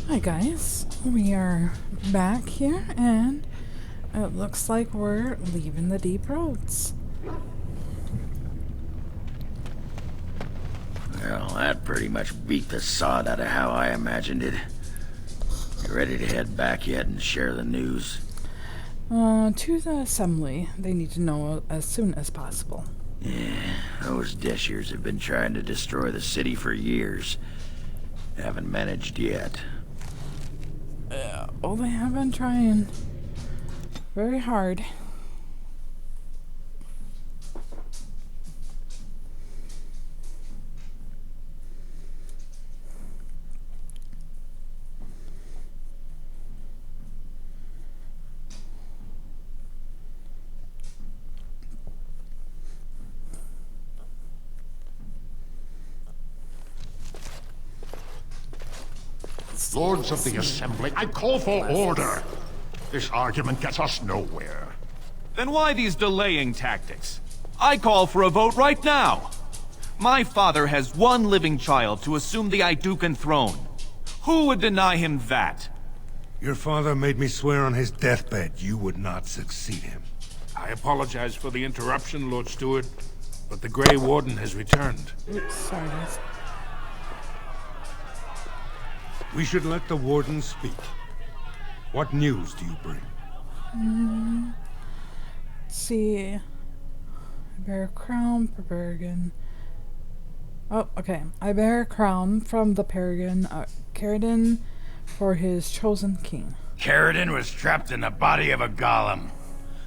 Hi guys, we are back here and it looks like we're leaving the deep roads. Well, that pretty much beat the sod out of how I imagined it. You ready to head back yet and share the news? To the assembly. They need to know as soon as possible. Yeah, those Deshers have been trying to destroy the city for years. Haven't managed yet. Oh, they have been trying very hard. Lords of the Assembly, I call for order. This argument gets us nowhere. Then why these delaying tactics? I call for a vote right now. My father has one living child to assume the Idukan throne. Who would deny him that? Your father made me swear on his deathbed you would not succeed him. I apologize for the interruption, Lord Steward, but the Grey Warden has returned. Oops, sorry guys. We should let the Warden speak. What news do you bring? Let's see. I bear a crown for Bergen. Oh, okay. I bear a crown from the Paragon, Caridin, for his chosen king. Caridin was trapped in the body of a golem.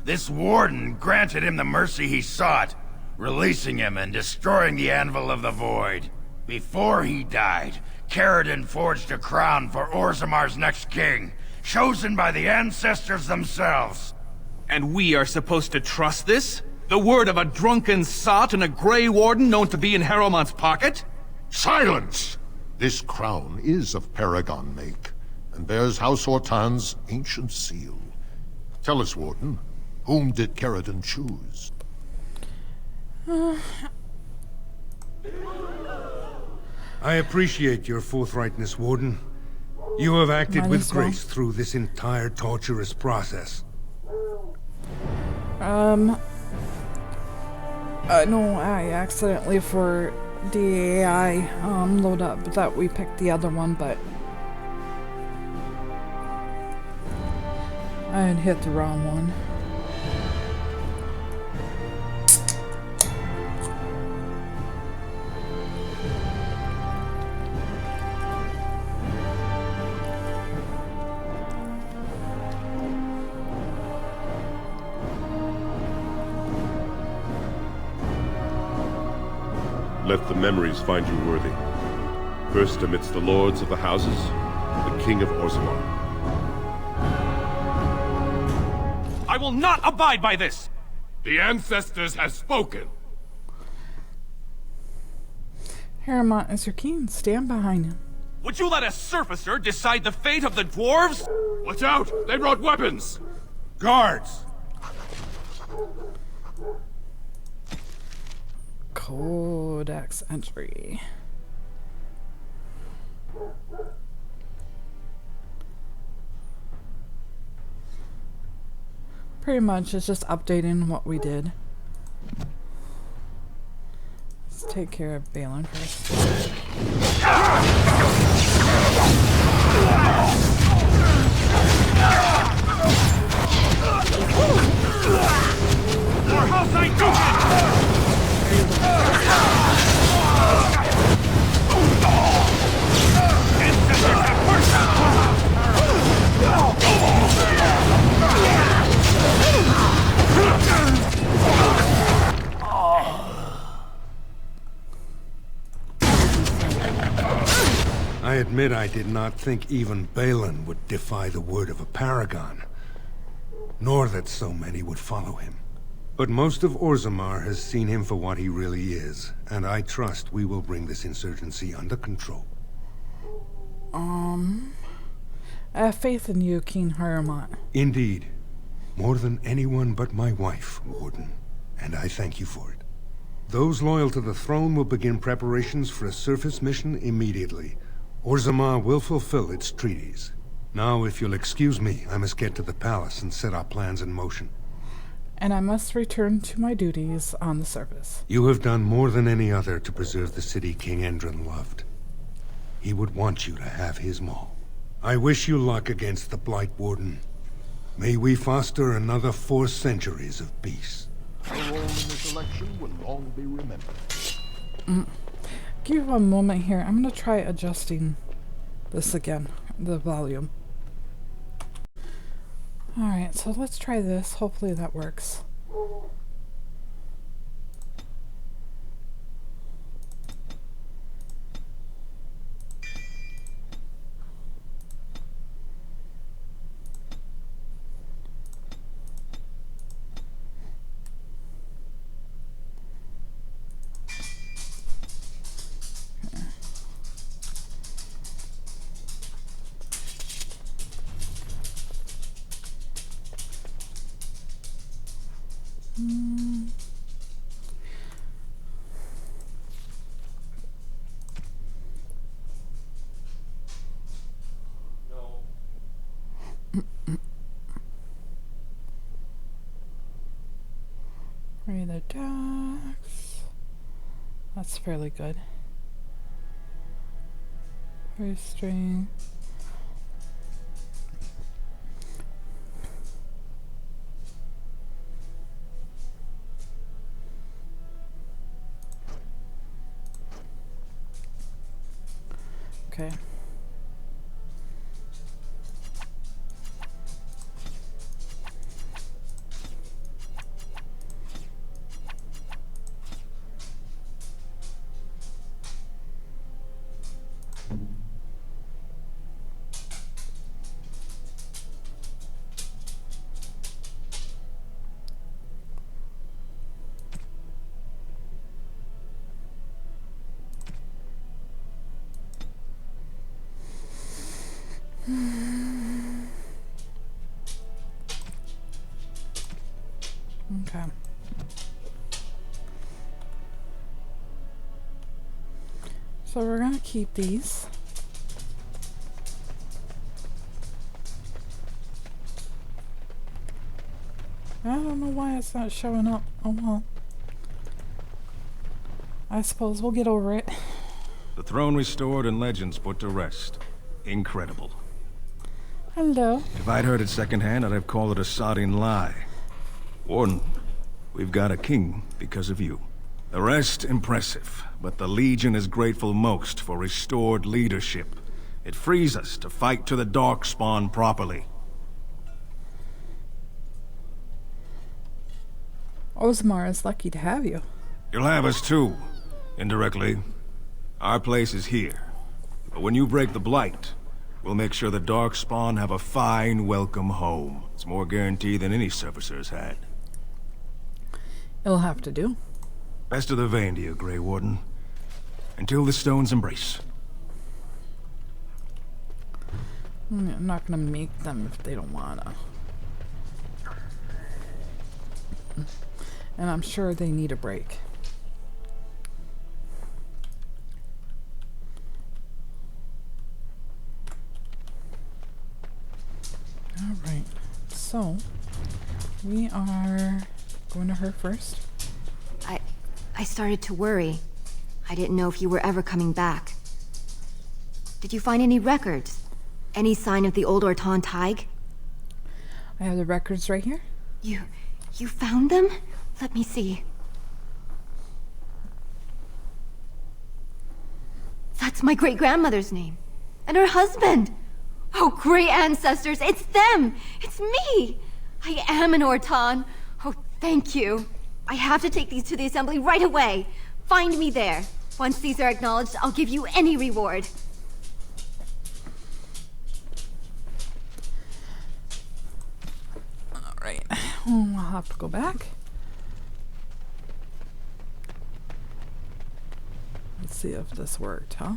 This warden granted him the mercy he sought, releasing him and destroying the Anvil of the Void. Before he died, Caridin forged a crown for Orzammar's next king, chosen by the ancestors themselves. And we are supposed to trust this? The word of a drunken sot and a Grey Warden known to be in Harrowmont's pocket? Silence! This crown is of Paragon make, and bears House Hortan's ancient seal. Tell us, Warden, whom did Caridin choose? I appreciate your forthrightness, Warden. You have acted Might with as well. grace through this entire torturous process. No, I accidentally for DAI load up that we picked the other one, but I had hit the wrong one. Let the memories find you worthy. First amidst the lords of the houses, the King of Orzammar. I will not abide by this! The ancestors have spoken. Harrowmont is your king. Stand behind him. Would you let a surfacer decide the fate of the dwarves? Watch out! They brought weapons! Guards! Codex entry. Pretty much it's just updating what we did. Let's take care of Balin first. Our house Idukan! I admit I did not think even Balin would defy the word of a paragon, nor that so many would follow him. But most of Orzammar has seen him for what he really is, and I trust we will bring this insurgency under control. I have faith in you, King Harrowmont. Indeed. More than anyone but my wife, Warden, and I thank you for it. Those loyal to the throne will begin preparations for a surface mission immediately. Orzammar will fulfill its treaties. Now, if you'll excuse me, I must get to the palace and set our plans in motion. And I must return to my duties on the surface. You have done more than any other to preserve the city King Endron loved. He would want you to have his maw. I wish you luck against the Blight Warden. May we foster another 4 centuries of peace. Our role in this election will long be remembered. Give me a moment here. I'm going to try adjusting this again, the volume. Alright, so let's try this. Hopefully that works. Read the docs. That's fairly good. Restring. Okay. Okay. So we're gonna keep these. I don't know why it's not showing up. Oh well. I suppose we'll get over it. The throne restored and legends put to rest. Incredible. Hello. If I'd heard it secondhand, I'd have called it a sodding lie. Warden, we've got a king because of you. The rest, impressive, but the Legion is grateful most for restored leadership. It frees us to fight to the Darkspawn properly. Orzammar is lucky to have you. You'll have us too, indirectly. Our place is here. But when you break the Blight, we'll make sure the Darkspawn have a fine welcome home. It's more guarantee than any servicer's had. It'll have to do. Best of the vein to you, Grey Warden. Until the stones embrace. I'm not gonna make them if they don't wanna. And I'm sure they need a break. Alright, so we are going to her first. I started to worry. I didn't know if you were ever coming back. Did you find any records? Any sign of the old Orton Tig? I have the records right here. You found them? Let me see. That's my great-grandmother's name. And her husband! Oh, great ancestors, it's them! It's me! I am an Orton. Oh, thank you. I have to take these to the assembly right away. Find me there. Once these are acknowledged, I'll give you any reward. Alright, I'll have to go back. Let's see if this worked, huh?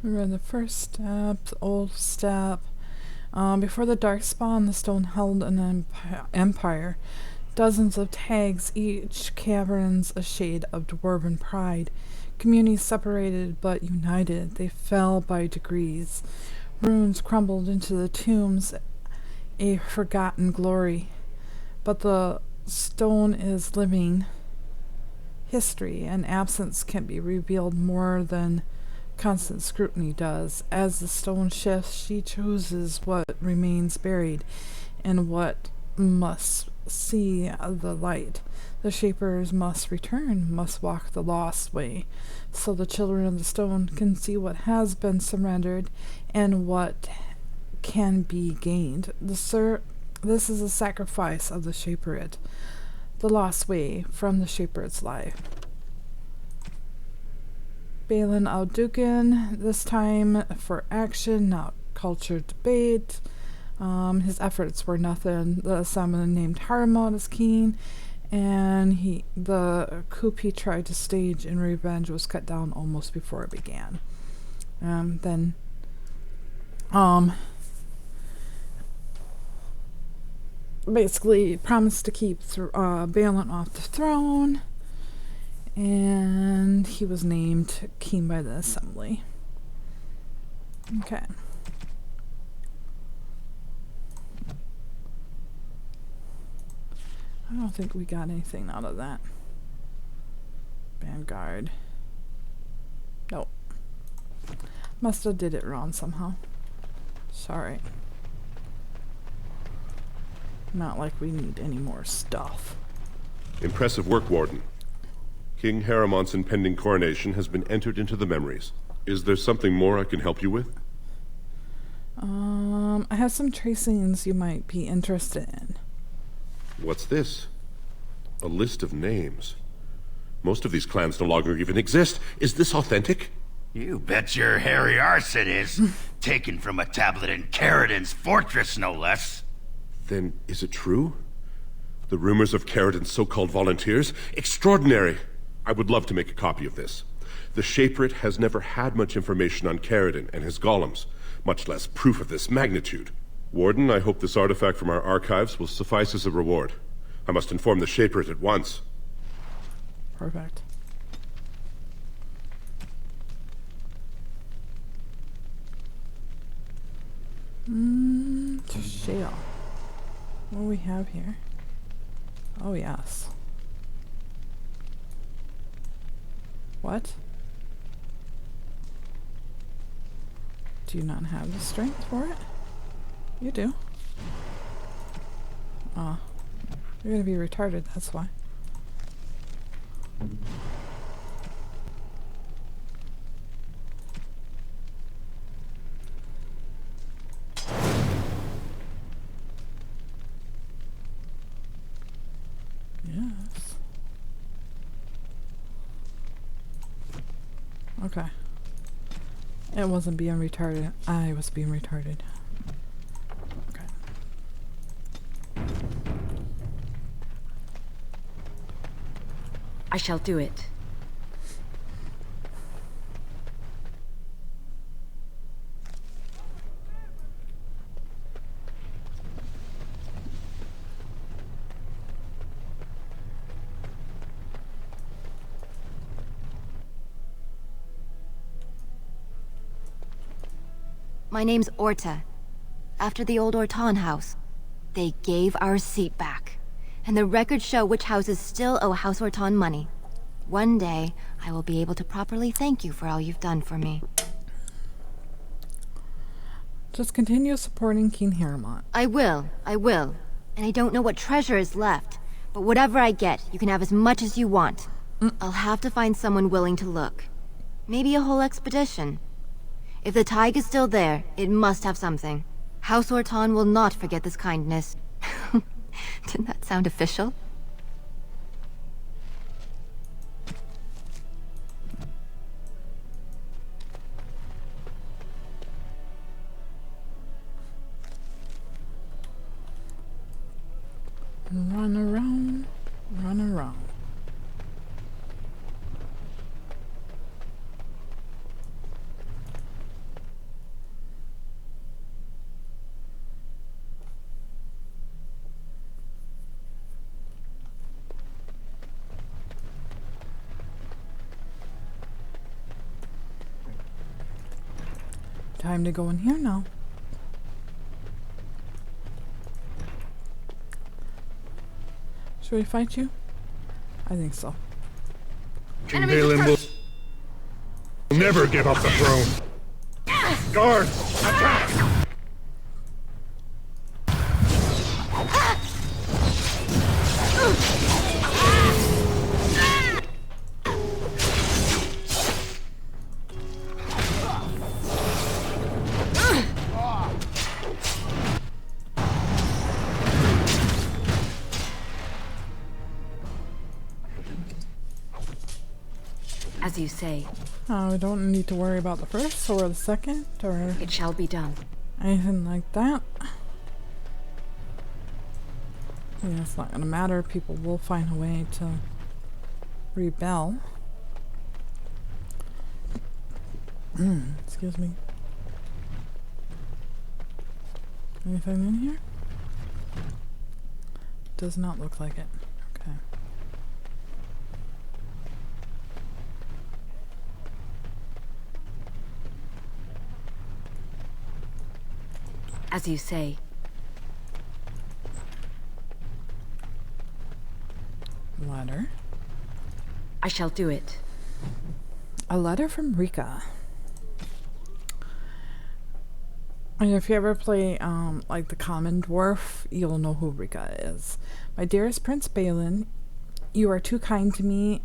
We're in the first step, the old step. Before the Darkspawn, the stone held an empire. Dozens of tags, each caverns a shade of dwarven pride. Communities separated but united, they fell by degrees. Runes crumbled into the tombs, a forgotten glory. But the stone is living history, and absence can be revealed more than constant scrutiny does. As the stone shifts, she chooses what remains buried and what must see the light. The Shapers must return, must walk the lost way, so the children of the stone can see what has been surrendered and what can be gained. This is a sacrifice of the Shaperit, the lost way from the Shaperit's life. Balin Aldukin, this time for action, not cultured debate. His efforts were nothing. Someone named Harmod is keen, and the coup he tried to stage in revenge was cut down almost before it began. Then basically promised to keep Balin off the throne, and he was named king by the assembly. Okay. I don't think we got anything out of that. Vanguard. Nope. Must have did it wrong somehow. Sorry. Not like we need any more stuff. Impressive work, Warden. King Haramont's impending coronation has been entered into the memories. Is there something more I can help you with? I have some tracings you might be interested in. What's this? A list of names. Most of these clans no longer even exist. Is this authentic? You bet your hairy arse it is. Taken from a tablet in Caridin's fortress, no less. Then is it true? The rumors of Caridin's so-called volunteers? Extraordinary! I would love to make a copy of this. The Shaperit has never had much information on Caridin and his golems, much less proof of this magnitude. Warden, I hope this artifact from our archives will suffice as a reward. I must inform the Shaperit at once. Perfect. Shale. What do we have here? Oh, yes. What? Do you not have the strength for it? You do. Oh. You're gonna be retarded, that's why. Yes. Okay. It wasn't being retarded. I was being retarded. Okay. I shall do it. My name's Orta. After the old Orton house, they gave our seat back. And the records show which houses still owe House Orton money. One day, I will be able to properly thank you for all you've done for me. Just continue supporting King Haramont. I will. And I don't know what treasure is left, but whatever I get, you can have as much as you want. I'll have to find someone willing to look. Maybe a whole expedition. If the Tig is still there, it must have something. House Orton will not forget this kindness. Didn't that sound official? Run around, run around. time to go in here now. Should we fight you? I think so. King Balin will never give up the throne. Guards, attack! As you say, We don't need to worry about the first or the second or it shall be done. anything like that. Yeah, it's not gonna matter. People will find a way to rebel. Excuse me. Anything in here? Does not look like it. Okay. As you say, Letter. I shall do it. A letter from Rika. And if you ever play like the Common Dwarf, you'll know who Rika is. My dearest Prince Balin, you are too kind to me.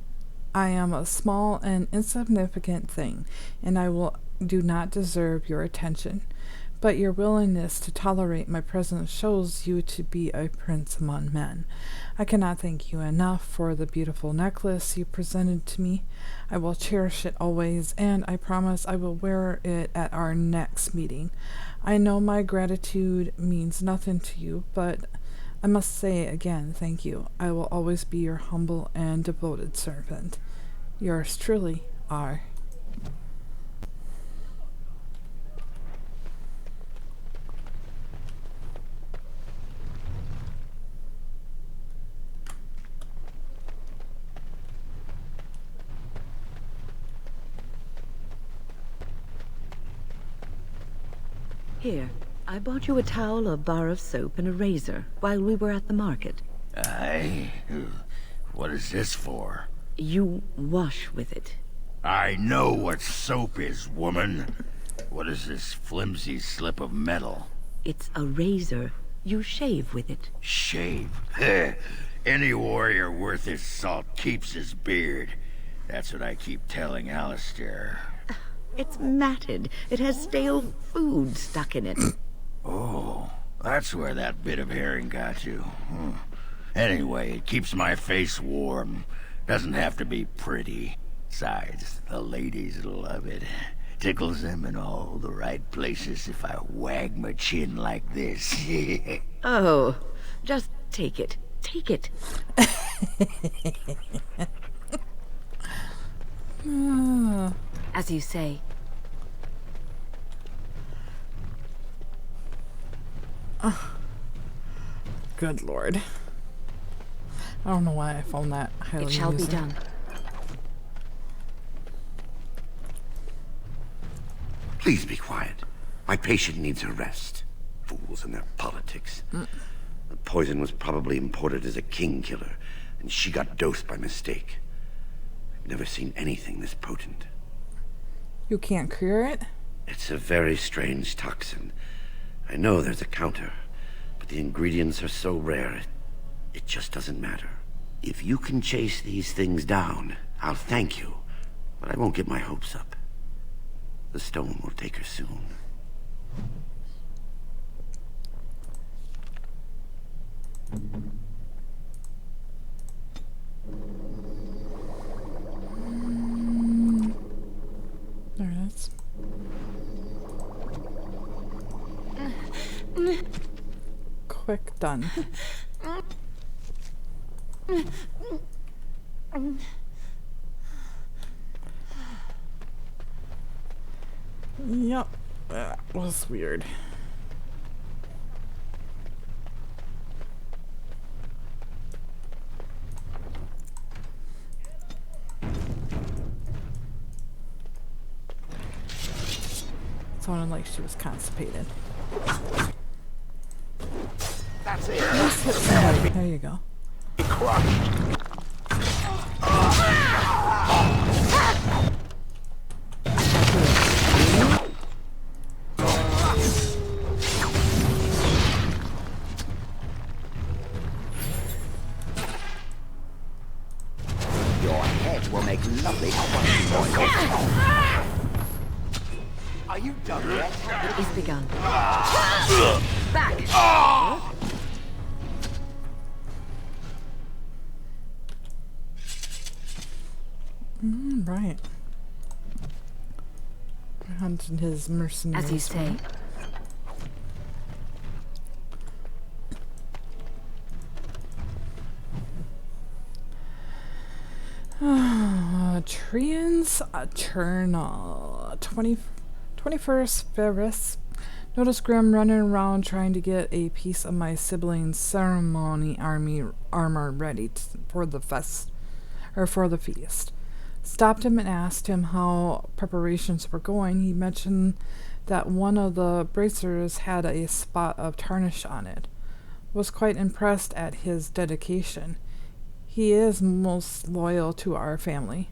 I am a small and insignificant thing, and I do not deserve your attention. But your willingness to tolerate my presence shows you to be a prince among men. I cannot thank you enough for the beautiful necklace you presented to me. I will cherish it always, and I promise I will wear it at our next meeting. I know my gratitude means nothing to you, but I must say again, thank you. I will always be your humble and devoted servant. Yours truly, R. Here, I bought you a towel, a bar of soap, and a razor while we were at the market. Aye? What is this for? You wash with it. I know what soap is, woman. What is this flimsy slip of metal? It's a razor. You shave with it. Shave? Any warrior worth his salt keeps his beard. That's what I keep telling Alistair. It's matted. It has stale food stuck in it. Oh, that's where that bit of herring got you. Anyway, it keeps my face warm. Doesn't have to be pretty. Besides, the ladies love it. Tickles them in all the right places if I wag my chin like this. Oh, just take it. Take it. As you say. Good lord. I don't know why I found that highly It shall be amusing. done. Please be quiet. My patient needs a rest. Fools and their politics. The poison was probably imported as a king killer, and she got dosed by mistake. I've never seen anything this potent. You can't cure it? It's a very strange toxin. I know there's a counter, but the ingredients are so rare, it just doesn't matter. If you can chase these things down, I'll thank you, but I won't get my hopes up. The stone will take her soon. There it is. Quick, done. Yep, that was weird. Sounded like she was constipated. That's it. Let's hit somebody. There you go. Your head will make lovely crunchy noises. Are you done yet? It is begun. Back! Right. Hunted his mercenaries. As you say. Trian's Eternal. 21st Ferris. Notice Grim running around trying to get a piece of my sibling's ceremony armor ready for the feast. Stopped him and asked him how preparations were going. He mentioned that one of the bracers had a spot of tarnish on it. Was quite impressed at his dedication. He is most loyal to our family.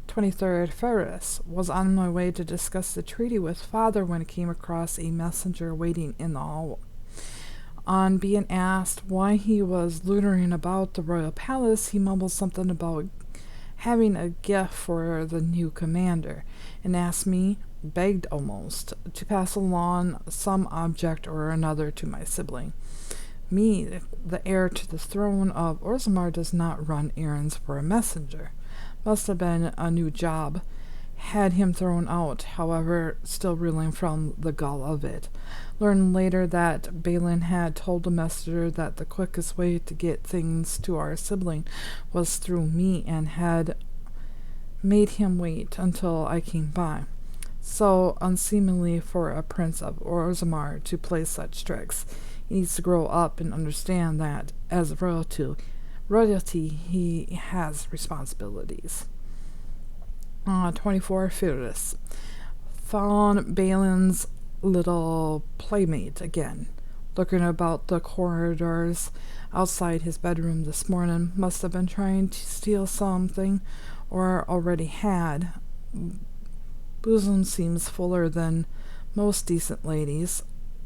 23rd Ferris. Was on my way to discuss the treaty with Father when I came across a messenger waiting in the hall. On being asked why he was loitering about the royal palace, he mumbled something about having a gift for the new commander, and asked me, begged almost, to pass along some object or another to my sibling. Me, the heir to the throne of Orzammar, does not run errands for a messenger. Must have been a new job. Had him thrown out, however, still reeling from the gall of it. Learned later that Balin had told the messenger that the quickest way to get things to our sibling was through me, and had made him wait until I came by. So unseemly for a prince of Orzammar to play such tricks. He needs to grow up and understand that, as royalty, he has responsibilities. 24 Ferris. Found Balin's little playmate again. Looking about the corridors outside his bedroom this morning. Must have been trying to steal something, or already had. Bosom seems fuller than most decent ladies.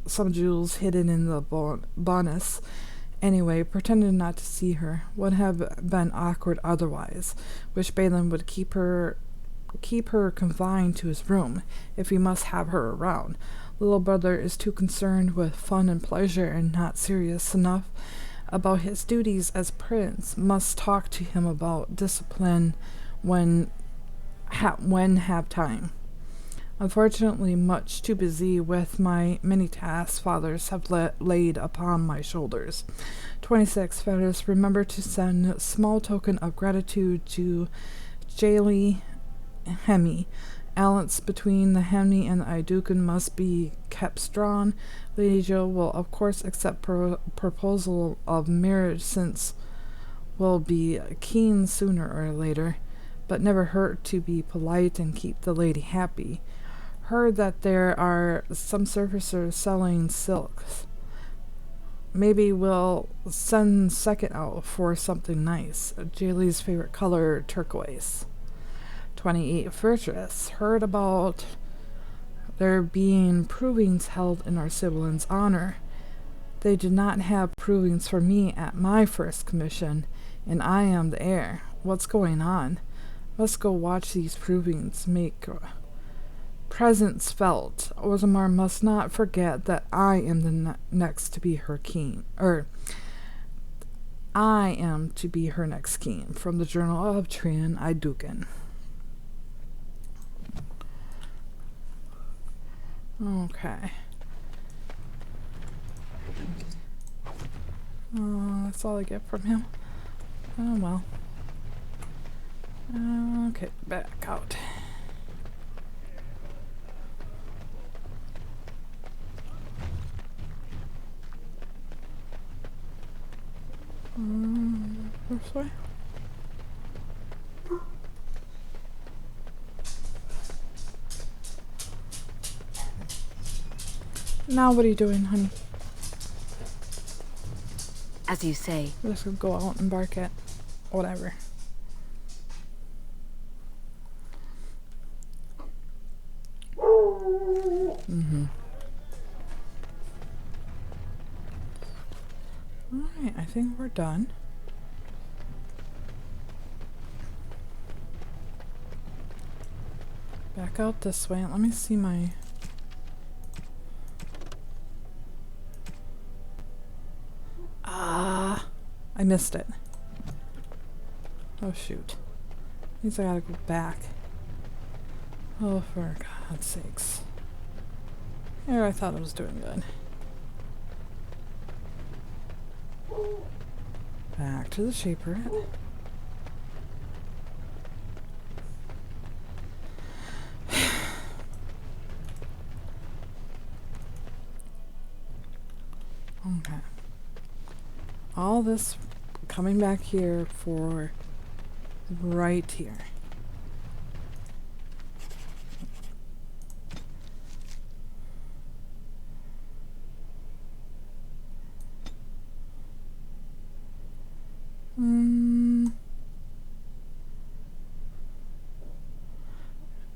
Some jewels hidden in the bodice. Anyway, pretended not to see her. Would have been awkward otherwise. Wish Balin would keep her confined to his room, if he must have her around. Little brother is too concerned with fun and pleasure, and not serious enough about his duties as prince. Must talk to him about discipline when have time. Unfortunately, much too busy with my many tasks fathers have laid upon my shoulders. 26 Ferris. Remember to send a small token of gratitude to Jaeli Hemi. Alliance between the Hemi and the Idukan must be kept strong. Lady Jo will of course accept proposal of marriage, since will be keen sooner or later, but never hurt to be polite and keep the lady happy. Heard that there are some surfacers selling silks. Maybe we'll send second out for something nice. Jaylee's favorite color, turquoise. 28 Fortress. Heard about there being provings held in our siblings' honor. They did not have provings for me at my first commission, and I am the heir. What's going on? Must go watch these provings. Make presence felt. Orzammar must not forget that I am the next to be her king. I am to be her next king. From the Journal of Trian Idukan. Okay. That's all I get from him. Oh well. Okay, back out. This way? Now what are you doing, honey? As you say. I'm just gonna go out and bark at whatever. Alright, I think we're done. Back out this way. Let me see my... I missed it. Oh shoot. Means I gotta go back. Oh, for God's sakes. Here, I thought I was doing good. Back to the shaper. Okay. All this coming back here for right here.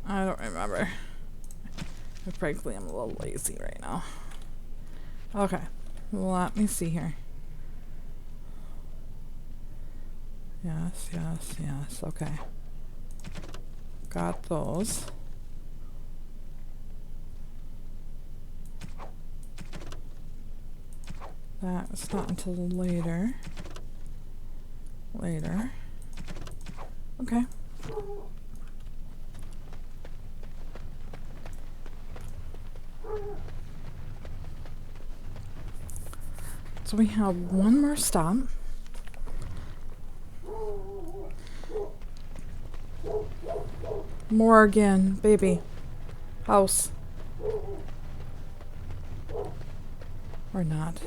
I don't remember. Frankly, I'm a little lazy right now. Okay. Let me see here. Yes, yes, yes. Okay. Got those. That's not until later. Later. Okay. So we have one more stop. Morgan, baby. House. Or not.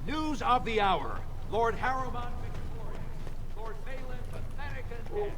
News of the hour. Lord Harriman victorious. Lord Balin pathetic and dead.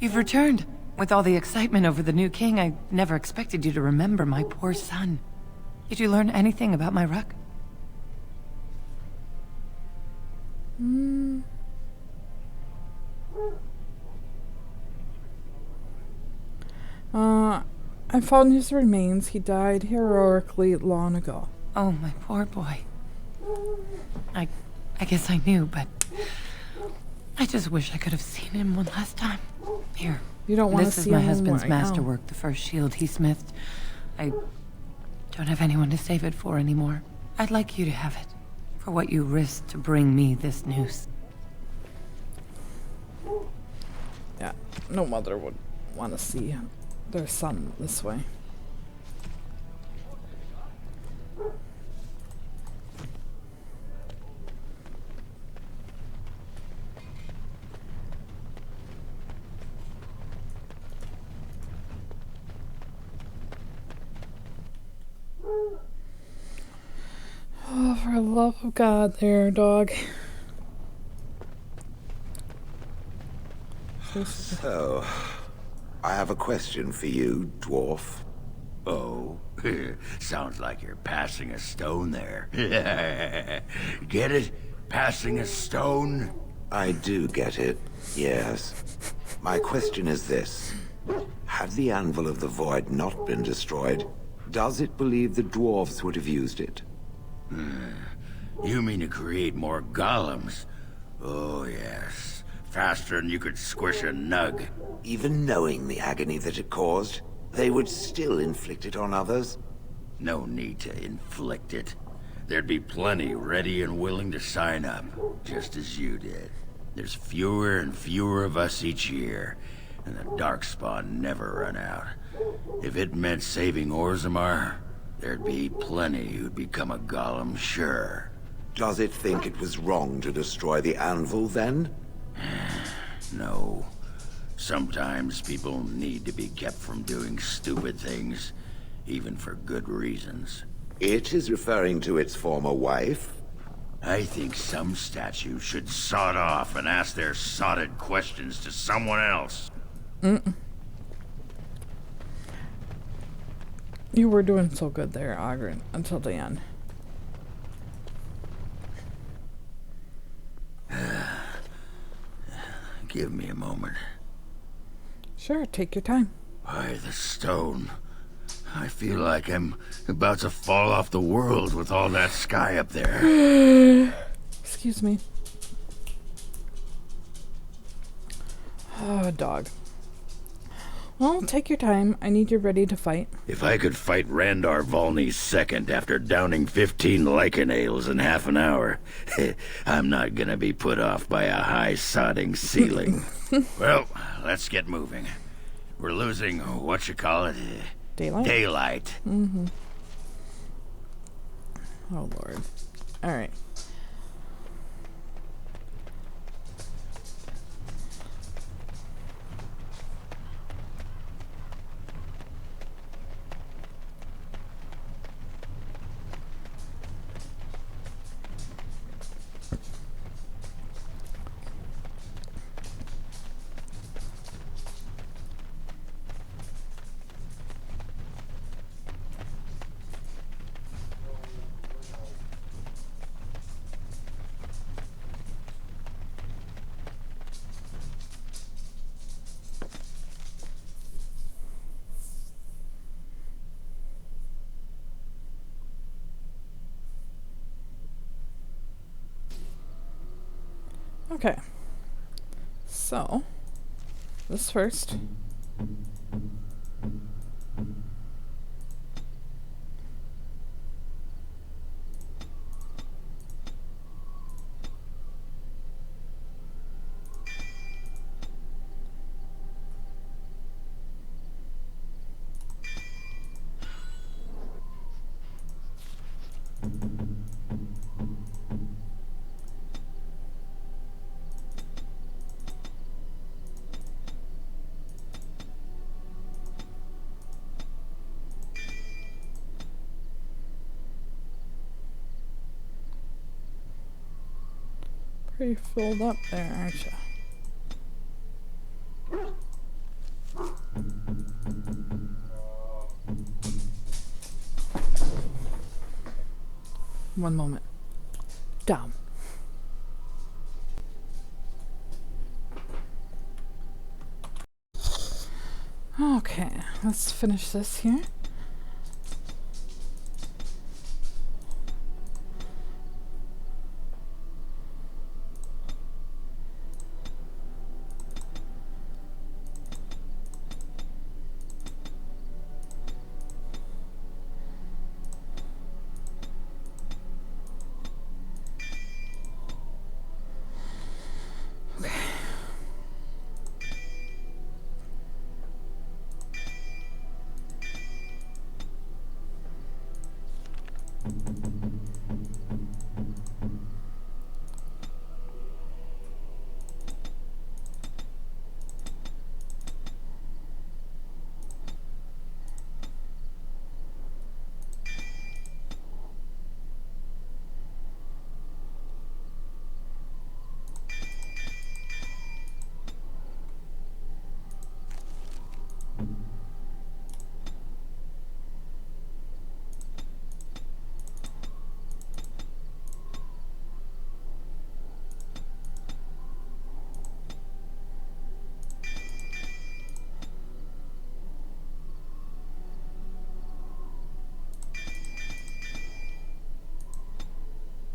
You've returned. With all the excitement over the new king, I never expected you to remember my poor son. Did you learn anything about my ruck? I found his remains. He died heroically long ago. Oh, my poor boy. I guess I knew, but I just wish I could have seen him one last time. Here. You don't want to see see my him husband's right now. masterwork, the first shield he smithed. I don't have anyone to save it for anymore. I'd like you to have it, for what you risked to bring me this news. Yeah, no mother would want to see their son this way. Oh, for the love of God there, dog. So, I have a question for you, dwarf. Oh, sounds like you're passing a stone there. Get it? Passing a stone? I do get it, yes. My question is this. Had the Anvil of the Void not been destroyed, does it believe the dwarves would have used it? You mean to create more golems? Oh, yes. Faster than you could squish a nug. Even knowing the agony that it caused, they would still inflict it on others? No need to inflict it. There'd be plenty ready and willing to sign up, just as you did. There's fewer and fewer of us each year, and the Darkspawn never run out. If it meant saving Orzammar, there'd be plenty who'd become a golem, sure. Does it think it was wrong to destroy the anvil, then? No. Sometimes people need to be kept from doing stupid things, even for good reasons. It is referring to its former wife? I think some statues should sod off and ask their sodded questions to someone else. You were doing so good there, Ogren, until the end. Give me a moment. Sure, take your time. By the stone. I feel like I'm about to fall off the world with all that sky up there. Excuse me. Oh, dog. Well, take your time. I need you ready to fight. If I could fight Randar Volney's second after downing 15 lichen ales in half an hour, I'm not gonna be put off by a high sodding ceiling. Well, let's get moving. We're losing, what you call it? Daylight? Daylight. Mm-hmm. Oh, Lord. Alright. Okay, so this first. Pretty filled up there, aren't you? One moment. Down. Okay, let's finish this here.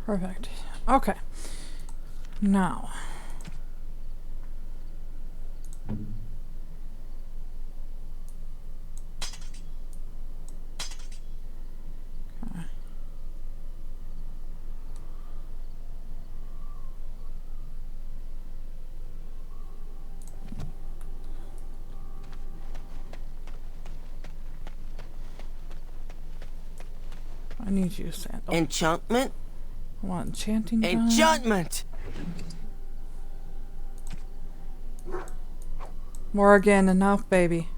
Perfect. Okay. Now. need you, Sandal. Enchantment? I want enchanting gun. Enchantment! Morgan, enough, baby.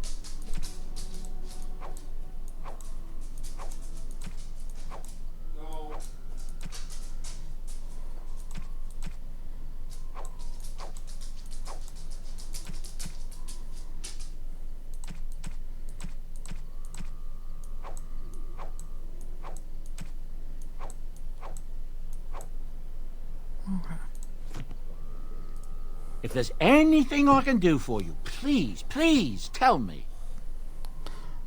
If there's anything I can do for you, please, please tell me.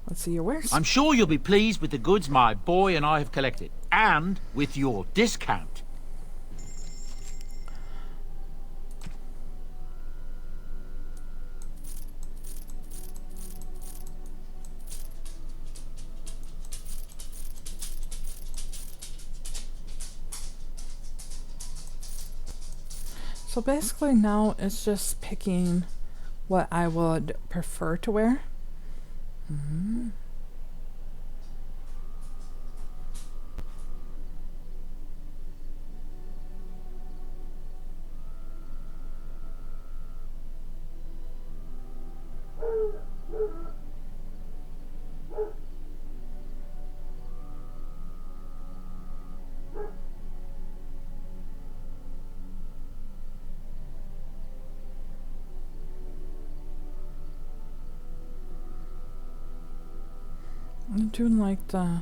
Let's see your wares. I'm sure you'll be pleased with the goods my boy and I have collected, and with your discount. So basically now it's just picking what I would prefer to wear. I'm doing like the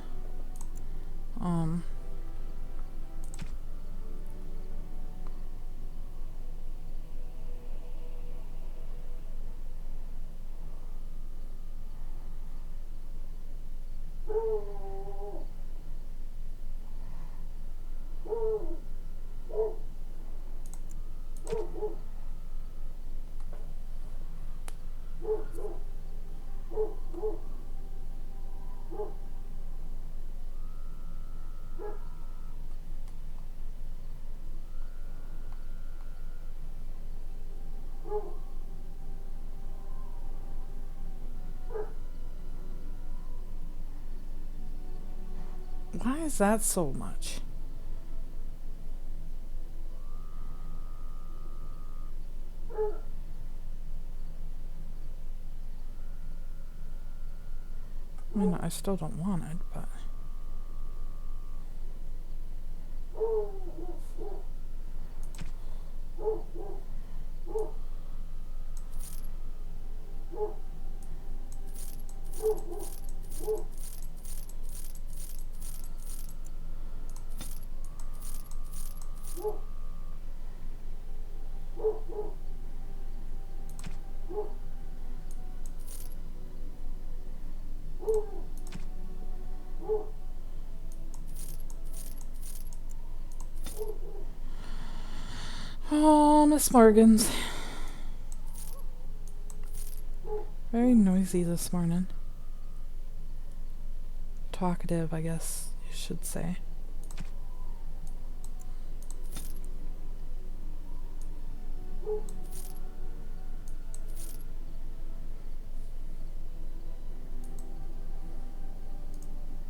why is that so much? I mean, I still don't want it, but oh, Miss Morgan's very noisy this morning. Talkative, I guess you should say.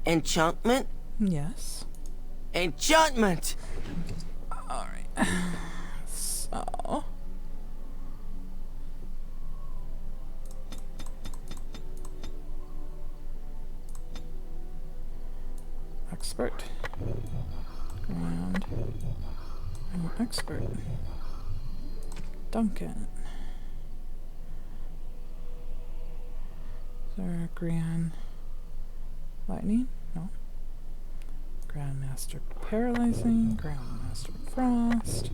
Enchantment? Yes. Enchantment! Alright. So... Expert. Grand. And expert. Duncan. Is there a grand lightning? No. Grandmaster paralyzing. Grandmaster frost.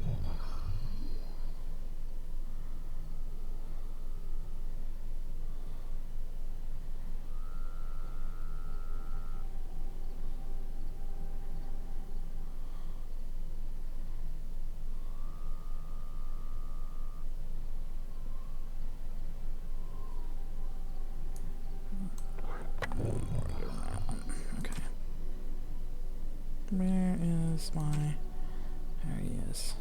Where is my... There he is.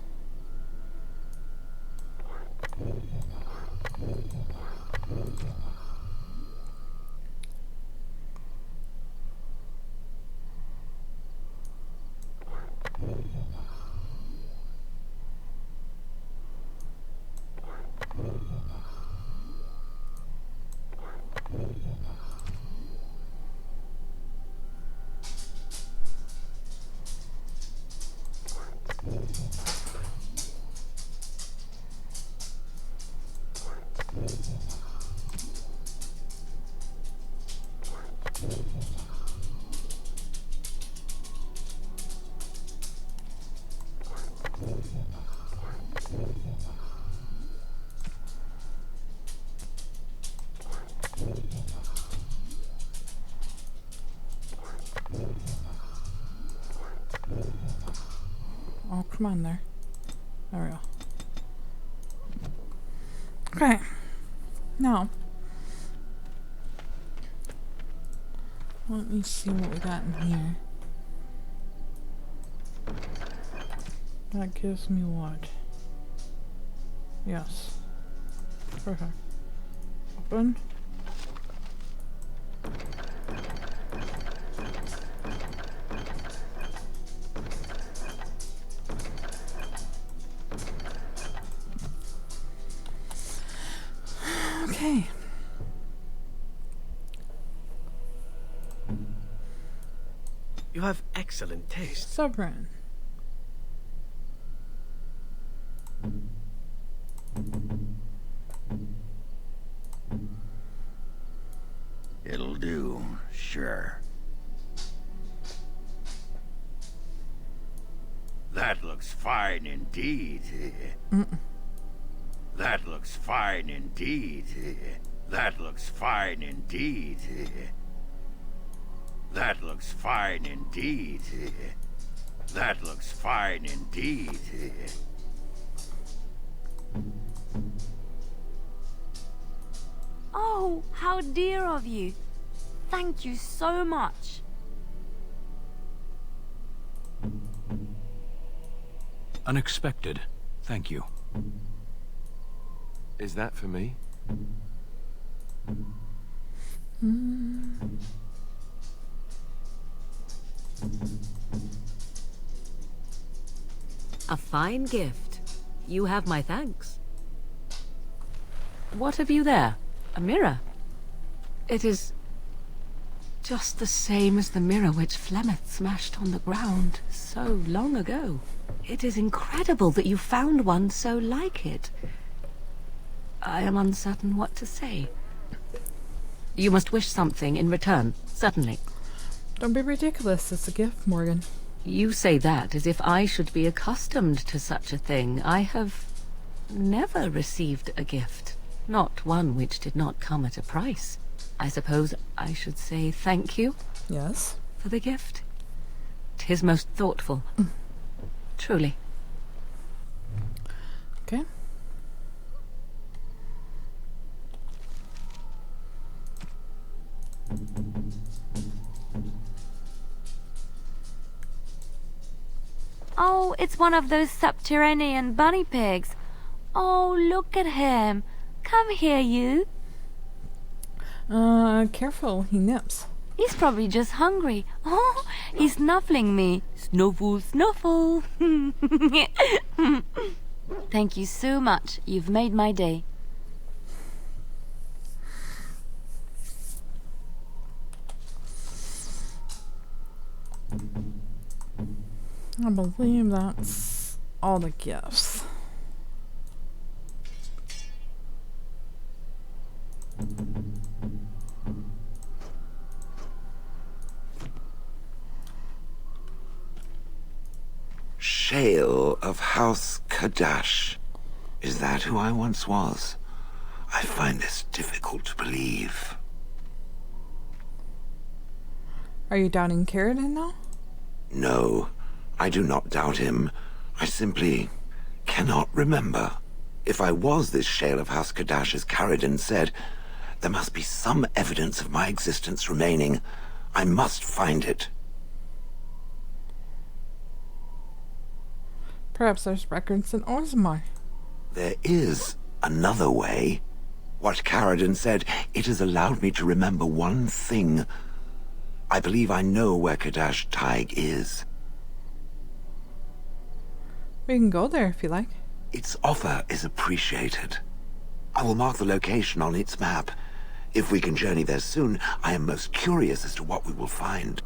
come on there. There we go. Okay. Now, let me see what we got in here. That gives me what? Yes. Perfect. Open. Okay. You have excellent taste. Sovereign. It'll do, sure. That looks fine indeed. That looks fine indeed. That looks fine indeed. That looks fine indeed. That looks fine indeed. Oh, how dear of you. Thank you so much. Unexpected. Thank you. Is that for me? A fine gift. You have my thanks. What have you there? A mirror? It is just the same as the mirror which Flemeth smashed on the ground so long ago. It is incredible that you found one so like it. I am uncertain what to say. You must wish something in return, certainly. Don't be ridiculous. It's a gift, Morgan. You say that as if I should be accustomed to such a thing. I have never received a gift. Not one which did not come at a price. I suppose I should say thank you. Yes. For the gift. 'Tis most thoughtful. Truly. Okay. Oh, it's one of those subterranean bunny pigs. Oh, look at him. Come here, you. Careful, he nips. He's probably just hungry. Oh, he's snuffling me. Snuffle, snuffle. Thank you so much. You've made my day. I believe that's all the gifts. Shale of House Kadash. Is that who I once was? I find this difficult to believe. Are you doubting Carradine now? No, I do not doubt him. I simply cannot remember. If I was this Shale of House Kadash, as Carradine said, there must be some evidence of my existence remaining. I must find it. Perhaps there's records in Orzammar. There is another way. What Carradine said, it has allowed me to remember one thing. I believe I know where Kadash Taig is. We can go there if you like. Its offer is appreciated. I will mark the location on its map. If we can journey there soon, I am most curious as to what we will find.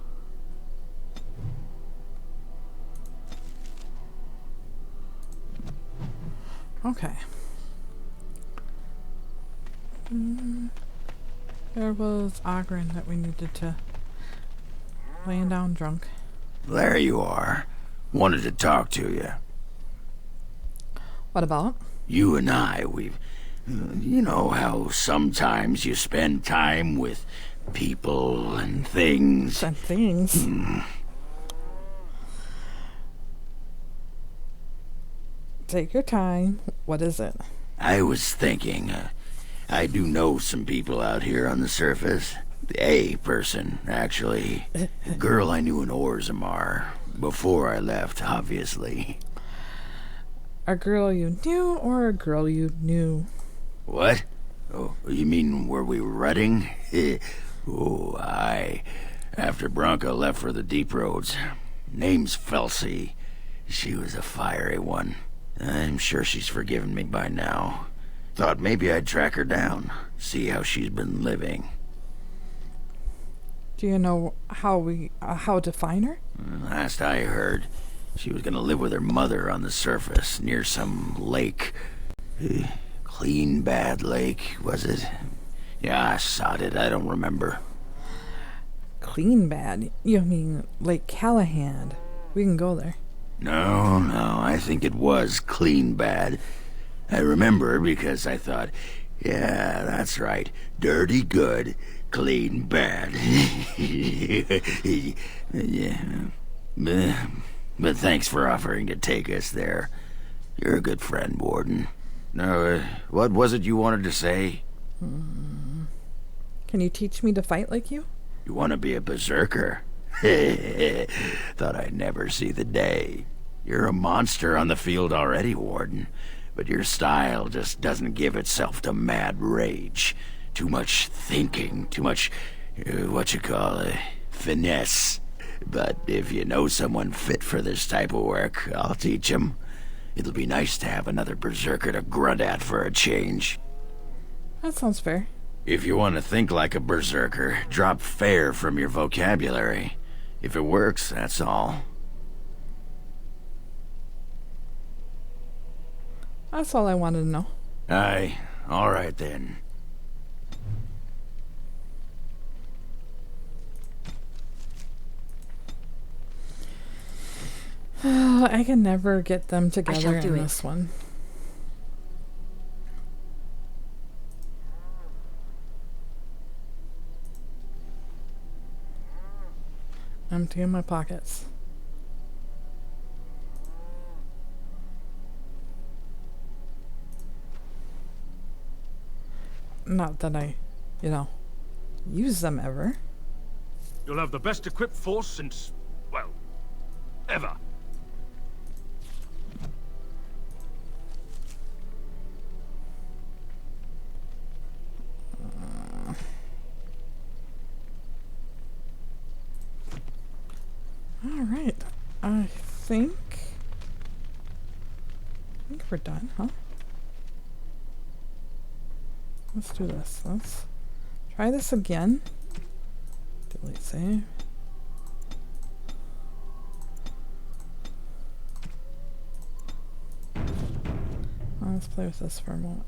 Okay. There was Ogren that we needed to laying down drunk. There you are. Wanted to talk to you. What about? You and I, we've... you know how sometimes you spend time with people and things. And things? Take your time. What is it? I was thinking, I do know some people out here on the surface. A person, actually. A girl I knew in Orzammar. Before I left, obviously. A girl you knew or a girl you knew? What? Oh, you mean where we were rutting? Oh, aye. After Bronco left for the deep roads. Name's Felsi. She was a fiery one. I'm sure she's forgiven me by now. Thought maybe I'd track her down, see how she's been living. Do you know how to find her? Last I heard, she was gonna live with her mother on the surface, near some lake. Clean Bad Lake, was it? Yeah, I sod it, I don't remember. Clean Bad? You mean Lake Callahan? We can go there. No, I think it was Clean Bad. I remember because I thought, yeah, that's right, dirty good, clean bad. Yeah. But thanks for offering to take us there. You're a good friend, Warden. No, what was it you wanted to say? Can you teach me to fight like you? You want to be a berserker? Thought I'd never see the day. You're a monster on the field already, Warden. But your style just doesn't give itself to mad rage. Too much thinking, too much, finesse. But if you know someone fit for this type of work, I'll teach him. It'll be nice to have another berserker to grunt at for a change. That sounds fair. If you want to think like a berserker, drop fair from your vocabulary. If it works, that's all. That's all I wanted to know. Aye, all right then. I can never get them together in this one. Emptying my pockets. Not that I, use them ever. You'll have the best equipped force since, well, ever. Alright, I think we're done, huh? Let's do this. Let's try this again. Delete save. Let's play with this for a moment.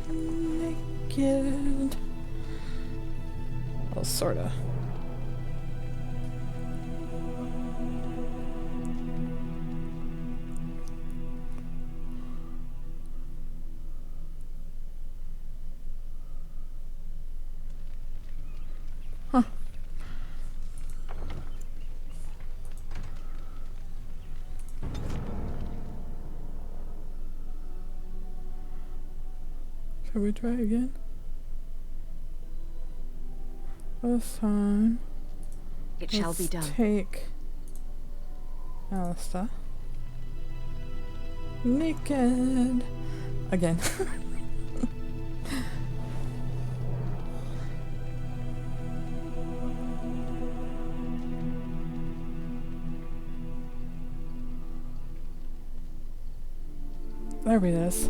Naked. Well, sorta. Huh. Shall we try again? This time, it shall be done. Take Alistair naked again. There it is.